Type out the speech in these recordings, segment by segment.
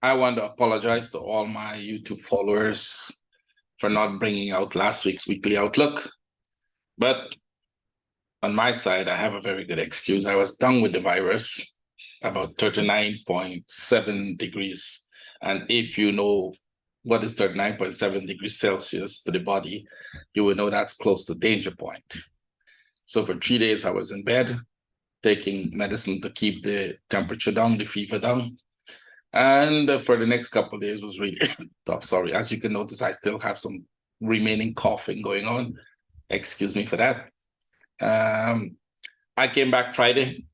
I want to apologize to all my YouTube followers for not bringing out last week's weekly outlook. But on my side, I have a very good excuse. I was done with the virus about 39.7 degrees. And if you know what is 39.7 degrees Celsius to the body, you will know that's close to danger point. So for 3 days, I was in bed taking medicine to keep the temperature down, the fever down. And for the next couple of days was really tough. Sorry, as you can notice, I still have some remaining coughing going on. Excuse me for that. I came back Friday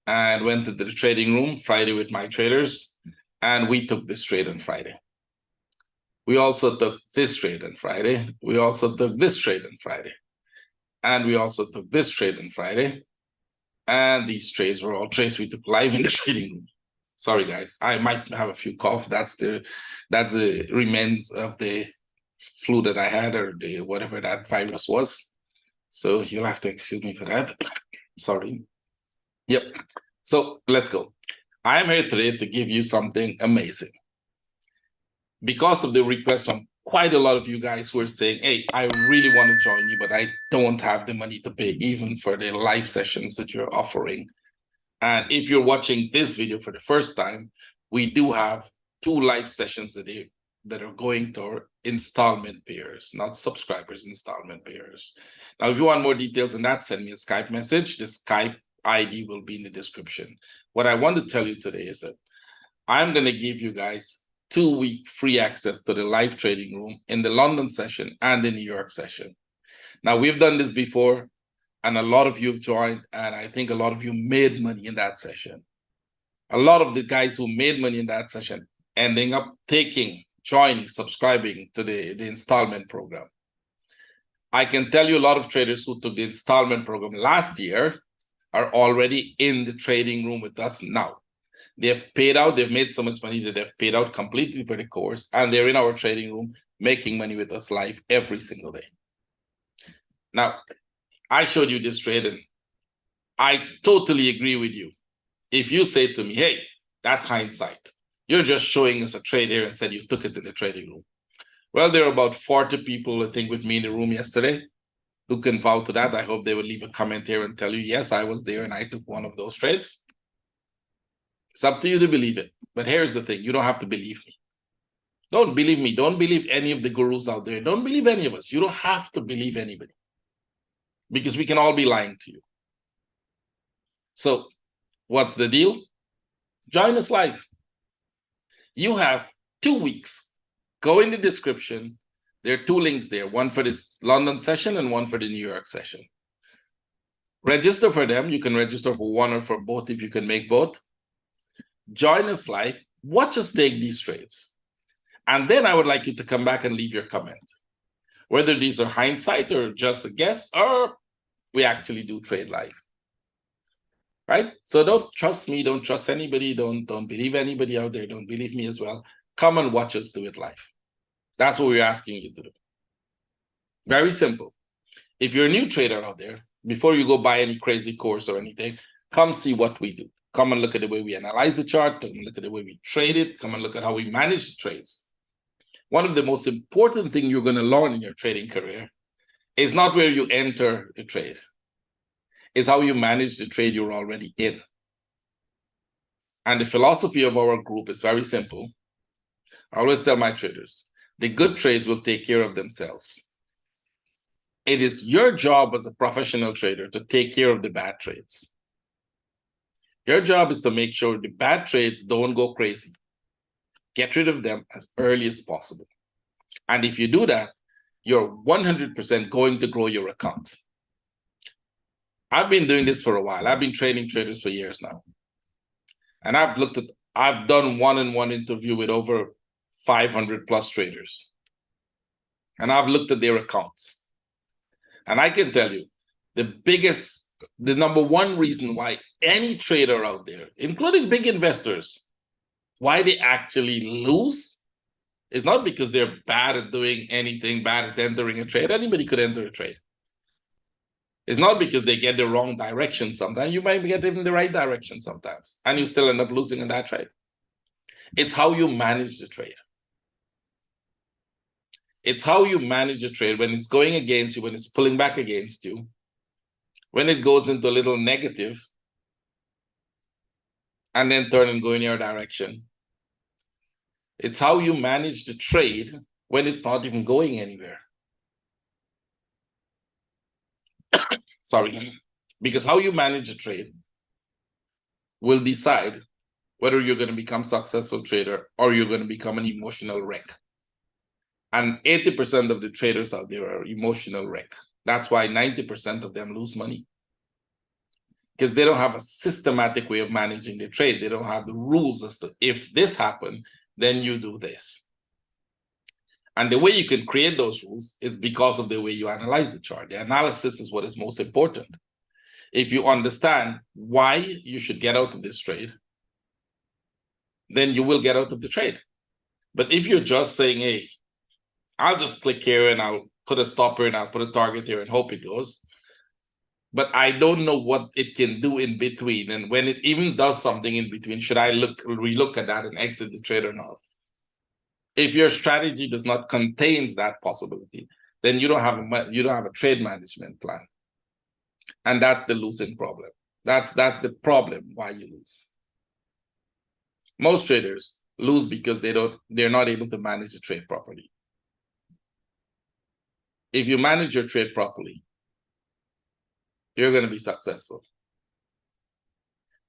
and went to the trading room Friday with my traders, and we took this trade on Friday. We also took this trade on Friday. We also took this trade on Friday. And we also took this trade on Friday. And these trades were all trades we took live in the trading room. Sorry, guys, I might have a few cough. That's the remains of the flu that I had, or the whatever that virus was. So you'll have to excuse me for that. Sorry. Yep. So let's go. I'm here today to give you something amazing. Because of the request from quite a lot of you guys who are saying, hey, I really want to join you, but I don't have the money to pay even for the live sessions that you're offering. And if you're watching this video for the first time, we do have 2 live sessions a day that are going to our installment payers, not subscribers, installment payers. Now, if you want more details on that, send me a Skype message. The Skype ID will be in the description. What I want to tell you today is that I'm going to give you guys 2-week free access to the live trading room in the London session and the New York session. Now, we've done this before, and a lot of you have joined, and I think a lot of you made money in that session. A lot of the guys who made money in that session ending up joining, subscribing to the installment program. I can tell you a lot of traders who took the installment program last year are already in the trading room with us now. They've paid out, they've made so much money that they've paid out completely for the course, and they're in our trading room making money with us live every single day. Now, I showed you this trade, and I totally agree with you. If you say to me, hey, that's hindsight, you're just showing us a trade here and said you took it in the trading room. Well, there are about 40 people, I think, with me in the room yesterday who can vouch to that. I hope they will leave a comment here and tell you, yes, I was there and I took one of those trades. It's up to you to believe it. But here's the thing, you don't have to believe me. Don't believe me. Don't believe any of the gurus out there. Don't believe any of us. You don't have to believe anybody, because we can all be lying to you. So what's the deal? Join us live. You have 2 weeks. Go in the description. There are 2 links there, one for this London session and one for the New York session. Register for them. You can register for one or for both if you can make both. Join us live. Watch us take these trades. And then I would like you to come back and leave your comment, whether these are hindsight or just a guess, or we actually do trade live. Right? So don't trust me, don't trust anybody, don't believe anybody out there, don't believe me as well. Come and watch us do it live. That's what we're asking you to do. Very simple. If you're a new trader out there, before you go buy any crazy course or anything, come see what we do. Come and look at the way we analyze the chart, come and look at the way we trade it, come and look at how we manage the trades. One of the most important things you're going to learn in your trading career is not where you enter a trade. Is how you manage the trade you're already in. And the philosophy of our group is very simple. I always tell my traders, the good trades will take care of themselves. It is your job as a professional trader to take care of the bad trades. Your job is to make sure the bad trades don't go crazy. Get rid of them as early as possible. And if you do that, you're 100% going to grow your account. I've been doing this for a while. I've been training traders for years now. And I've done one-on-one interview with over 500 plus traders. And I've looked at their accounts. And I can tell you, the number one reason why any trader out there, including big investors, why they actually lose is not because they're bad at doing anything, bad at entering a trade. Anybody could enter a trade. It's not because they get the wrong direction sometimes. You might get in the right direction sometimes, and you still end up losing in that trade. It's how you manage the trade. It's how you manage a trade when it's going against you, when it's pulling back against you, when it goes into a little negative, and then turn and go in your direction. It's how you manage the trade when it's not even going anywhere. Sorry, because how you manage a trade will decide whether you're going to become a successful trader or you're going to become an emotional wreck. And 80% of the traders out there are emotional wreck. That's why 90% of them lose money. Because they don't have a systematic way of managing the trade. They don't have the rules as to if this happened, then you do this. And the way you can create those rules is because of the way you analyze the chart. The analysis is what is most important. If you understand why you should get out of this trade, then you will get out of the trade. But if you're just saying, hey, I'll just click here and I'll put a stop here and I'll put a target here and hope it goes, but I don't know what it can do in between. And when it even does something in between, should I relook at that and exit the trade or not? If your strategy does not contain that possibility, then you don't have a trade management plan. And that's the losing problem. That's the problem why you lose. Most traders lose because they're not able to manage the trade properly. If you manage your trade properly, you're going to be successful.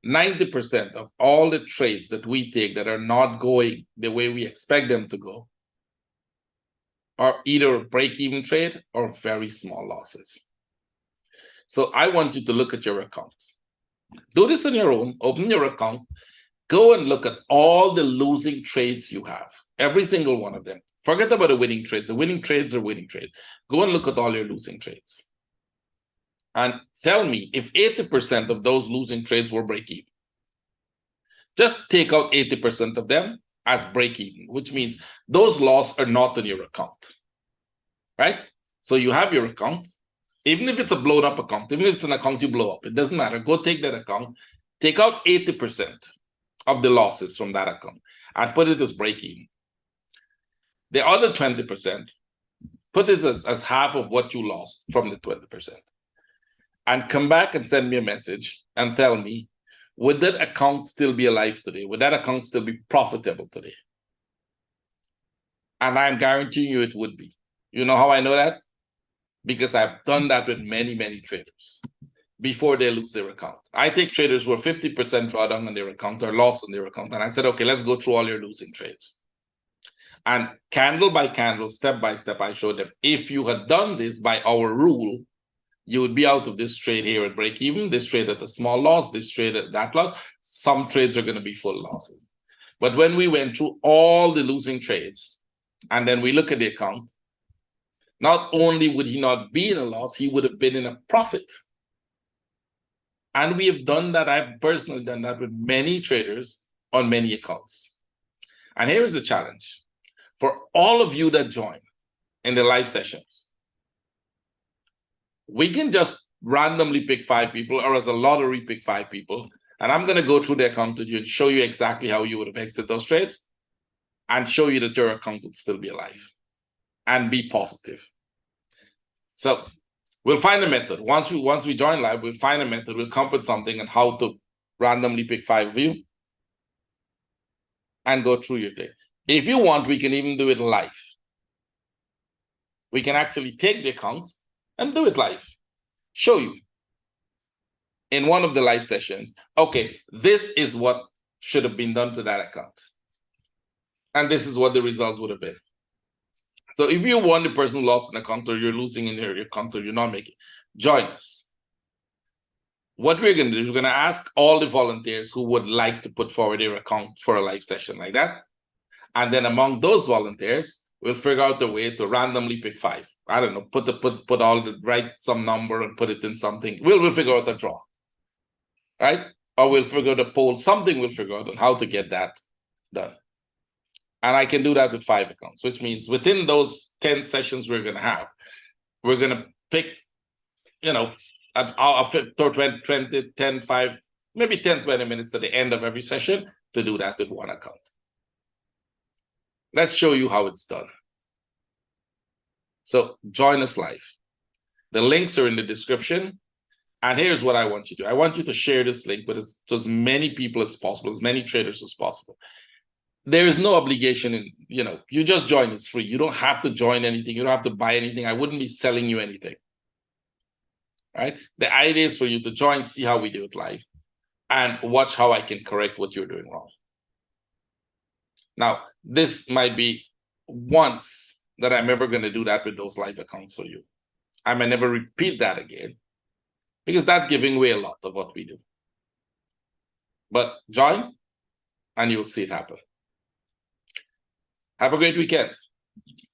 90% of all the trades that we take that are not going the way we expect them to go are either a break-even trade or very small losses. So I want you to look at your account. Do this on your own. Open your account. Go and look at all the losing trades you have. Every single one of them. Forget about the winning trades. The winning trades are winning trades. Go and look at all your losing trades. And tell me if 80% of those losing trades were break-even. Just take out 80% of them as break-even, which means those losses are not on your account, right? So you have your account, even if it's a blown up account, even if it's an account you blow up, it doesn't matter. Go take that account, take out 80% of the losses from that account and put it as break-even. The other 20%, put it as half of what you lost from the 20%. And come back and send me a message and tell me, would that account still be alive today? Would that account still be profitable today? And I'm guaranteeing you it would be. You know how I know that? Because I've done that with many, many traders before they lose their account. I take traders who are 50% drawdown on their account or lost on their account. And I said, okay, let's go through all your losing trades. And candle by candle, step by step, I showed them, if you had done this by our rule, you would be out of this trade here at break even, this trade at a small loss, this trade at that loss. Some trades are going to be full losses. But when we went through all the losing trades, and then we look at the account, not only would he not be in a loss, he would have been in a profit. And we have done that. I've personally done that with many traders on many accounts. And here is the challenge. For all of you that join in the live sessions, we can just randomly pick 5 people or as a lottery pick 5 people. And I'm going to go through the account with you and show you exactly how you would have exited those trades and show you that your account would still be alive and be positive. So we'll find a method. Once we join live, we'll find a method. We'll come up with something on how to randomly pick 5 of you and go through your day. If you want, we can even do it live. We can actually take the account and do it live. Show you in one of the live sessions, okay, this is what should have been done to that account. And this is what the results would have been. So if you want the person who lost an account or you're losing in your account or you're not making, join us. What we're going to do is we're going to ask all the volunteers who would like to put forward their account for a live session like that. And then among those volunteers, we'll figure out a way to randomly pick 5. I don't know, write some number and put it in something. We'll figure out a draw, right? Or we'll figure out a poll, something we'll figure out on how to get that done. And I can do that with 5 accounts, which means within those 10 sessions we're going to have, we're going to pick, you know, 20, 10, 5, maybe 10, 20 minutes at the end of every session to do that with one account. Let's show you how it's done. So join us live. The links are in the description. And here's what I want you to do. I want you to share this link with as many people as possible, as many traders as possible. There is no obligation in, you just join, it's free. You don't have to join anything. You don't have to buy anything. I wouldn't be selling you anything. Right? The idea is for you to join, see how we do it live, and watch how I can correct what you're doing wrong. Now, this might be once that I'm ever going to do that with those live accounts for you. I may never repeat that again, because that's giving away a lot of what we do. But join, and you'll see it happen. Have a great weekend.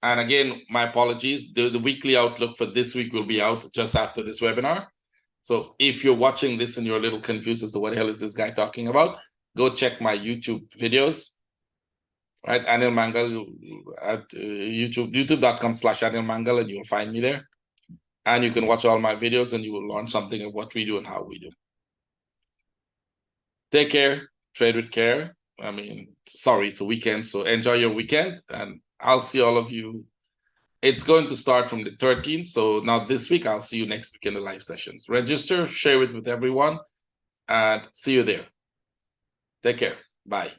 And again, my apologies. The weekly outlook for this week will be out just after this webinar. So if you're watching this and you're a little confused as to what the hell is this guy talking about, go check my YouTube videos. Right, Anil Mangal at youtube.com/Anil Mangal, and you'll find me there. And you can watch all my videos and you will learn something of what we do and how we do. Take care, trade with care. I mean, sorry, it's a weekend, so enjoy your weekend, and I'll see all of you. It's going to start from the 13th, so now this week, I'll see you next week in the live sessions. Register, share it with everyone, and see you there. Take care. Bye.